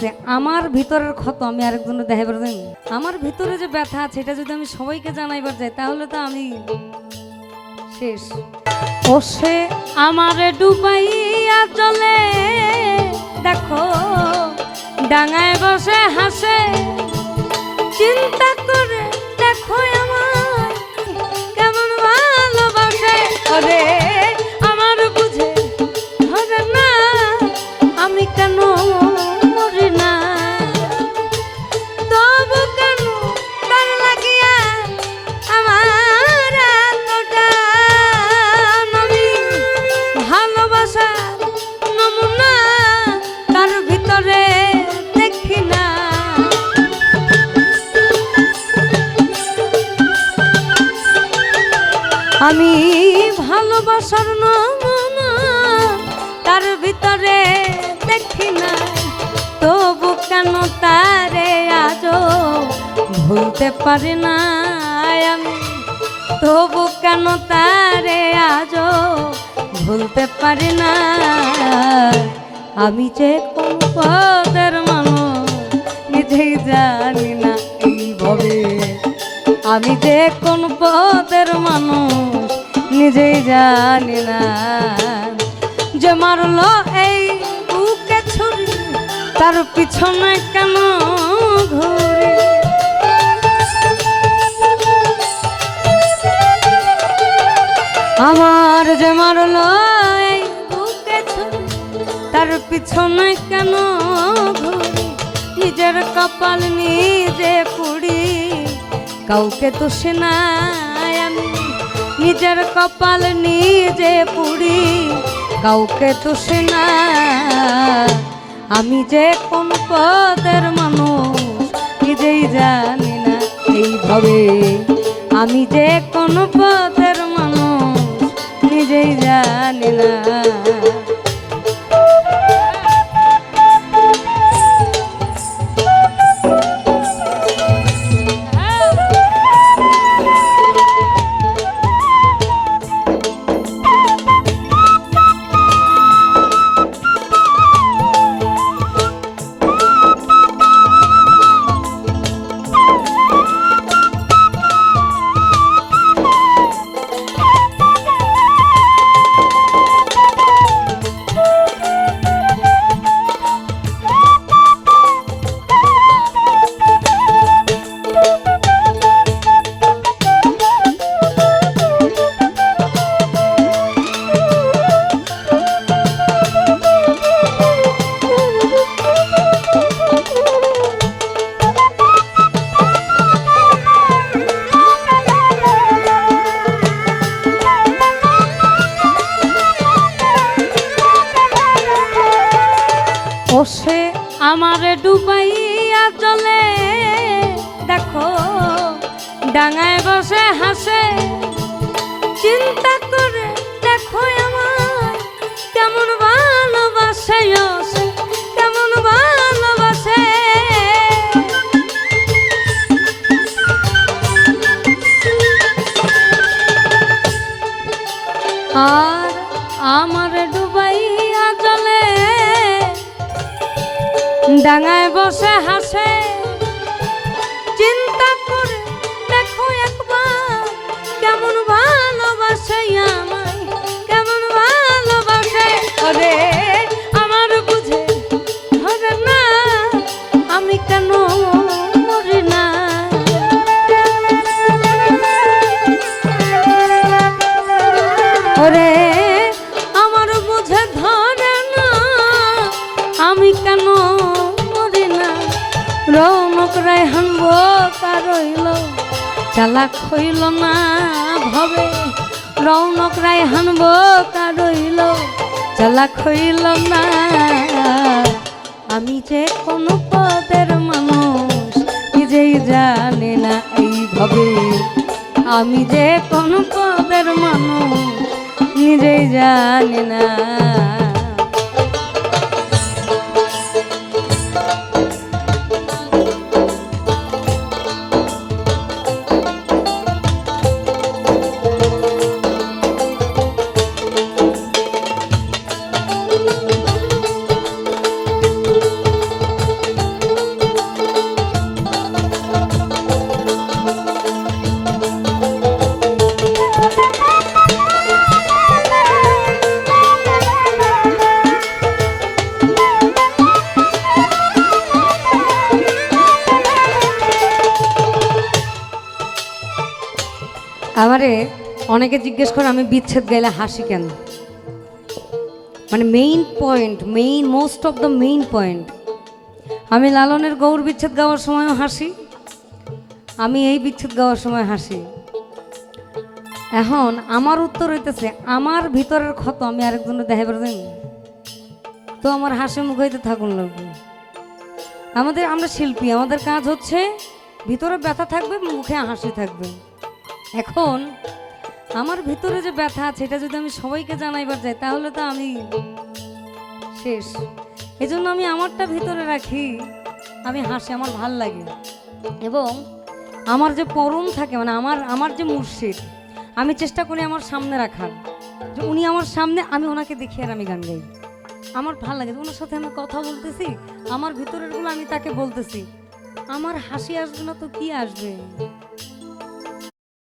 আছে আমার ভিতরের ক্ষত আমি আরেকজনের দেখাইবার জানি। আমার ভিতরে যে ব্যথা আছে এটা যদি আমি সবাইকে জানাইবার যাই তাহলে তো আমি শেষ। ও সে আমারে ডুবাইয়া চলে দেখো ডাঙায় বসে হাসে, চিন্তা করে দেখো আমার কেমন ভালোবাসে। ওরে আমার বুঝে ধরে না আমি কেন মরি না, তবু কেন তার লাগিয়া আমার এতটা আমি ভালোবাসার নমুনা তার ভিতরে দেখি না। আমি ভালোবাসার নমুনা তার ভিতরে দেখি না, তবু কেন তারে আজও ভুলতে পারি না আমি, তবু কেন তারে আজও ভুলতে পারি না। আমি যে কোন পদের মানুষ নিজেই জানি না এইভাবে, আমি যে কোন পদের মানুষ নিজেই জানি না। যে মারলো এই বুকে ছুরি তার পিছনে কেন ঘুরি, আমার যে মারলো এই বুকে ছুরি তার পিছনে কেন ঘুরি, নিজের কপাল নিজে পুড়ি কাউকে তো শোনাই আমি, নিজের কপাল নিজে পুড়ি কাউকে তো শোনাই। আমি যে কোন পদের মানুষ নিজেই জানি না এইভাবে, আমি যে কোন পদের মানুষ নিজেই জানি না। সে আমারে ডুবাইয়া চলে দেখো ডাঙায় বসে হাসে, চিন্তা করে দেখো আমার কেমন ভালোবাসে, সে কেমন ভালোবাসে। আর আমারে ডুবাইয়া চলে ডাঙায় বসে হাসে, চিন্তা করে দেখো একবার কেমন ভালোবাসে আমায়, কেমন ভালোবাসে। ওরে আমার বুঝে ধরে না আমি কেন মরি না, ওরে আমার বুঝে ধরে না আমি কেন রৌনক রায়হান বোকা রইল চালাক হইল না ভবে, রৌনক রায়হান বোকা রইল চালাক হইল না। আমি যে কোন পদের মানুষ নিজেই জানি না এইভাবে, আমি যে কোন পদের মানুষ নিজেই জানি না। আমারে অনেকে জিজ্ঞেস করে আমি বিচ্ছেদ গাইলে হাসি কেন, মানে main point, most of the main point. আমি লালনের গৌর বিচ্ছেদ গাওয়ার সময়ও হাসি, আমি এই বিচ্ছেদ গাওয়ার সময় হাসি। এখন আমার উত্তর হইতেছে আমার ভিতরের ক্ষত আমি আরেকজনের দেখাই পারবেন, তো আমার হাসি মুখ হইতে থাকুন লাগবে। আমরা শিল্পী, আমাদের কাজ হচ্ছে ভিতরে ব্যথা থাকবে, মুখে হাসি থাকবে। এখন আমার ভিতরে যে ব্যথা আছে এটা যদি আমি সবাইকে জানাইবার যাই তাহলে তো আমি শেষ। এজন্য আমি আমারটা ভিতরে রাখি, আমি হাসি, আমার ভাল লাগে। এবং আমার যে পরম থাকে, মানে আমার যে মুর্শিদ, আমি চেষ্টা করি আমার সামনে রাখার, যে উনি আমার সামনে, আমি ওনাকে দেখি আর আমি গান গাই। আমার ভাল লাগে, ওনার সাথে আমি কথা বলতেছি, আমার ভিতরেরগুলো আমি তাকে বলতেছি। আমার হাসি আসবে না তো কি আসবে?